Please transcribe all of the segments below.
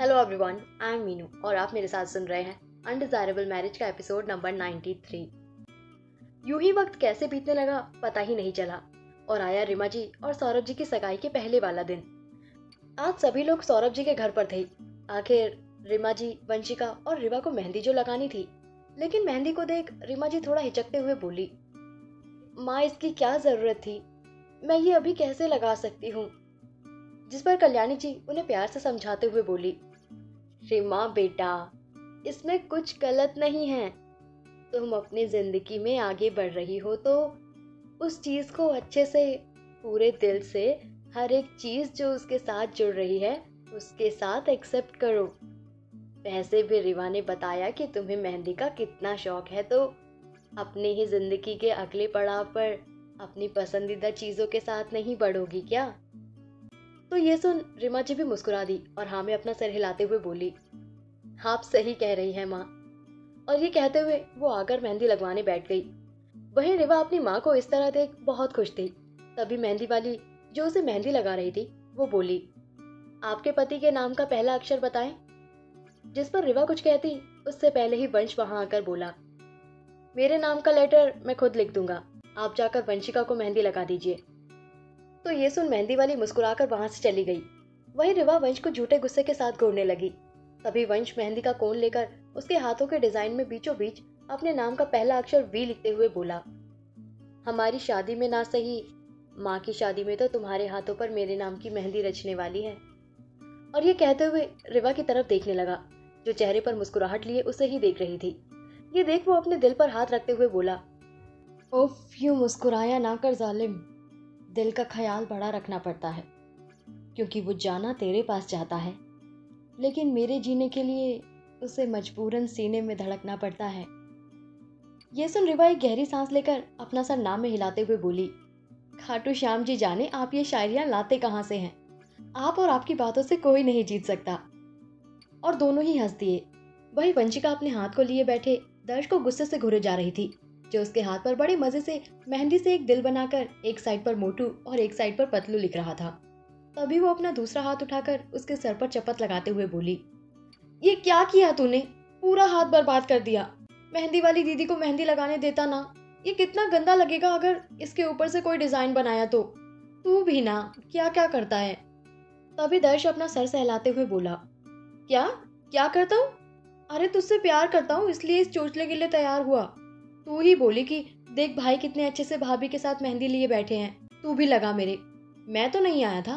Hello everyone, I am Meenu और आप मेरे साथ सुन रहे हैं अनडिजायरेबल मैरिज का एपिसोड नंबर 93। यूं ही वक्त कैसे बीतने लगा पता ही नहीं चला और आया रिमा जी और सौरभ जी की सगाई के पहले वाला दिन। आज सभी लोग सौरभ जी के घर पर थे। आखिर रिमा जी, वंशिका और रिवा को मेहंदी जो लगानी थी, लेकिन मेहंदी को देख रिमा जी थोड़ा हिचकते हुए बोली, माँ इसकी क्या जरूरत थी, मैं ये अभी कैसे लगा सकती हूँ। जिस पर कल्याणी जी उन्हें प्यार से समझाते हुए बोली, रिमा बेटा, इसमें कुछ गलत नहीं है। तुम अपनी जिंदगी में आगे बढ़ रही हो तो उस चीज को अच्छे से, पूरे दिल से, हर एक चीज जो उसके साथ जुड़ रही है उसके साथ एक्सेप्ट करो। वैसे भी रिवा ने बताया कि तुम्हें मेहंदी का कितना शौक है, तो अपनी ही जिंदगी के अगले पड़ाव पर अपनी पसंदीदा चीजों के साथ नहीं बढ़ोगी क्या? तो ये सुन रिमा जी भी मुस्कुरा दी और हाँ में अपना सिर हिलाते हुए बोली, आप सही कह रही हैं माँ। और ये कहते हुए वो आकर मेहंदी लगवाने बैठ गई। वहीं रिवा अपनी माँ को इस तरह देख बहुत खुश थी। तभी मेहंदी वाली जो उसे मेहंदी लगा रही थी वो बोली, आपके पति के नाम का पहला अक्षर बताएं। जिस पर रिवा कुछ कहती उससे पहले ही वंश वहां आकर बोला, मेरे नाम का लेटर मैं खुद लिख दूंगा, आप जाकर वंशिका को मेहंदी लगा दीजिए। तो ये सुन मेहंदी वाली मुस्कुराकर वहां से चली गई। वहीं रिवा वंश को झूठे गुस्से के साथ घूरने लगी। तभी वंश मेहंदी का कोन लेकर उसके हाथों के डिजाइन में बीचों बीच अपने नाम का पहला अक्षर वी लिखते हुए बोला, हमारी शादी में ना सही, माँ की शादी में तो तुम्हारे हाथों पर मेरे नाम की मेहंदी रचने वाली है। और ये कहते हुए रिवा की तरफ देखने लगा, जो चेहरे पर मुस्कुराहट लिए उसे ही देख रही थी। ये देख वो अपने दिल पर हाथ रखते हुए बोला, उफ, यूं मुस्कुराया ना कर जालिम, दिल का ख्याल बड़ा रखना पड़ता है, क्योंकि वो जाना तेरे पास चाहता है, लेकिन मेरे जीने के लिए उसे मजबूरन सीने में धड़कना पड़ता है। ये सुन रिवा एक गहरी सांस लेकर अपना सर नाम में हिलाते हुए बोली, खाटू श्याम जी जाने आप ये शायरियां लाते कहाँ से हैं, आप और आपकी बातों से कोई नहीं जीत सकता। और दोनों ही हंस दिए। वही वंशिका अपने हाथ को लिए बैठे दर्श को गुस्से से घूरे जा रही थी, जो उसके हाथ पर बड़े मजे से मेहंदी से एक दिल बनाकर एक साइड पर मोटू और एक साइड पर पतलू लिख रहा था। तभी वो अपना दूसरा हाथ उठाकर उसके सर पर चपत लगाते हुए बोली, ये क्या किया तूने, पूरा हाथ बर्बाद कर दिया। मेहंदी वाली दीदी को मेहंदी लगाने देता ना, ये कितना गंदा लगेगा अगर इसके ऊपर से कोई डिजाइन बनाया तो। तू भी ना क्या क्या करता है। तभी दर्श अपना सर सहलाते हुए बोला, क्या क्या करता हूँ? अरे तुझसे प्यार करता हूँ इसलिए इस चोचले के लिए तैयार हुआ। तू ही बोली कि देख भाई कितने अच्छे से भाभी के साथ मेहंदी लिए बैठे हैं, तू भी लगा मेरे। मैं तो नहीं आया था,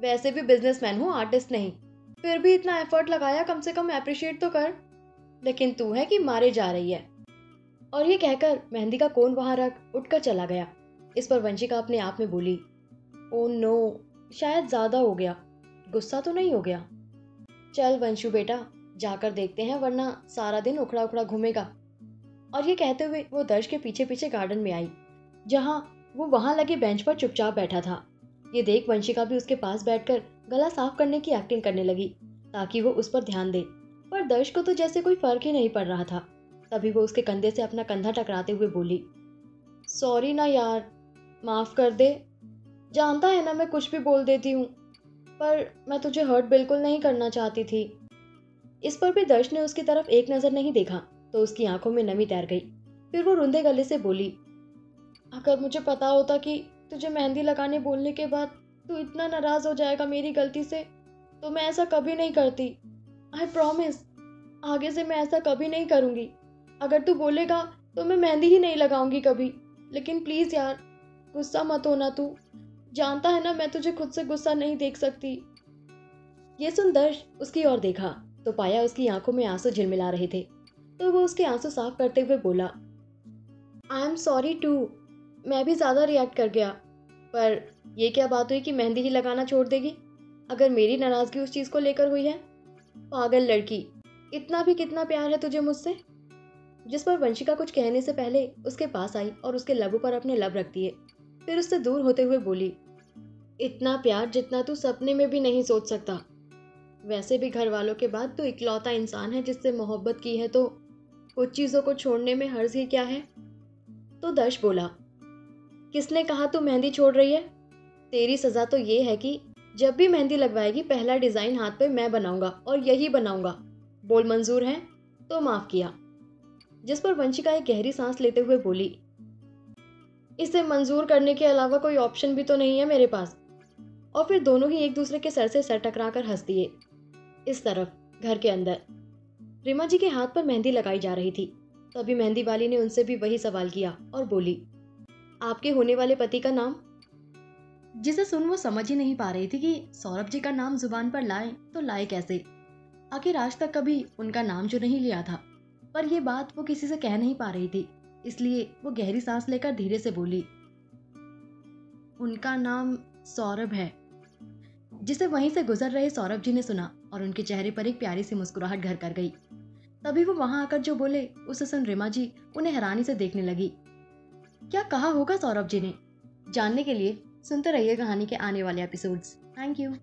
वैसे भी बिजनेसमैन हूँ, आर्टिस्ट नहीं, फिर भी इतना एफर्ट लगाया, कम से कम अप्रिशिएट तो कर। लेकिन तू है कि मारे जा रही है। और ये कहकर मेहंदी का कोन वहां रख उठकर चला गया। इस पर वंशिका अपने आप में बोली, ओ नो, शायद ज्यादा हो गया, गुस्सा तो नहीं हो गया। चल वंशु बेटा, जाकर देखते हैं, वरना सारा दिन उखड़ा उखड़ा घूमेगा। और ये कहते हुए वो दर्श के पीछे पीछे गार्डन में आई, जहां वो वहां लगे बेंच पर चुपचाप बैठा था। ये देख वंशिका भी उसके पास बैठकर गला साफ करने की एक्टिंग करने लगी, ताकि वो उस पर ध्यान दे। पर दर्श को तो जैसे कोई फर्क ही नहीं पड़ रहा था। तभी वो उसके कंधे से अपना कंधा टकराते हुए बोली, सॉरी ना यार, माफ कर दे, जानता है ना मैं कुछ भी बोल देती हूँ, पर मैं तुझे हर्ट बिल्कुल नहीं करना चाहती थी। इस पर भी दर्श ने उसकी तरफ एक नजर नहीं देखा तो उसकी आंखों में नमी तैर गई। फिर वो रुंधे गले से बोली, अगर मुझे पता होता कि तुझे मेहंदी लगाने बोलने के बाद तू इतना नाराज हो जाएगा मेरी गलती से, तो मैं ऐसा कभी नहीं करती। आई प्रॉमिस, आगे से मैं ऐसा कभी नहीं करूंगी। अगर तू बोलेगा तो मैं मेहंदी ही नहीं लगाऊंगी कभी। लेकिन प्लीज यार, गुस्सा मत होना, तू जानता है ना मैं तुझे खुद से गुस्सा नहीं देख सकती। ये सुन दर्श उसकी ओर देखा तो पाया उसकी आंखों में आंसू झिलमिला रहे थे। तो वो उसके आंसू साफ करते हुए बोला, आई एम सॉरी टू, मैं भी ज्यादा रिएक्ट कर गया। पर ये क्या बात हुई कि मेहंदी ही लगाना छोड़ देगी, अगर मेरी नाराजगी उस चीज को लेकर हुई है? पागल लड़की, इतना भी कितना प्यार है तुझे मुझसे? जिस पर वंशिका कुछ कहने से पहले उसके पास आई और उसके लबों पर अपने लब रख दिए। फिर उससे दूर होते हुए बोली, इतना प्यार जितना तू सपने में भी नहीं सोच सकता। वैसे भी घर वालों के बाद तू इकलौता इंसान है जिससे मोहब्बत की है, तो कुछ चीजों को छोड़ने में हर्ज ही क्या है? तो दर्श बोला, किसने कहा तू मेहंदी छोड़ रही है? तेरी सजा तो ये है कि जब भी मेहंदी लगवाएगी पहला डिजाइन हाथ पे मैं बनाऊंगा और यही बनाऊंगा। बोल मंजूर है तो माफ किया। जिस पर वंशिका एक गहरी सांस लेते हुए बोली, इसे मंजूर करने के अलावा कोई ऑप्शन भी तो नहीं है मेरे पास। और फिर दोनों ही एक दूसरे के सर से सर टकराकर हंस दिए। इस तरफ घर के अंदर रीमा जी के हाथ पर मेहंदी लगाई जा रही थी। तभी मेहंदी वाली ने उनसे भी वही सवाल किया और बोली, आपके होने वाले पति का नाम? जिसे सुन वो समझ ही नहीं पा रही थी कि सौरभ जी का नाम जुबान पर लाए तो लाए कैसे। आखिर आज तक कभी उनका नाम जो नहीं लिया था, पर यह बात वो किसी से कह नहीं पा रही थी। इसलिए वो गहरी सांस लेकर धीरे से बोली, उनका नाम सौरभ है। जिसे वहीं से गुजर रहे सौरभ जी ने सुना और उनके चेहरे पर एक प्यारी सी मुस्कुराहट घर कर गई। तभी वो वहां आकर जो बोले उसे सुन रीमा जी उन्हें हैरानी से देखने लगी। क्या कहा होगा सौरभ जी ने? जानने के लिए सुनते रहिए कहानी के आने वाले एपिसोड्स। Thank you.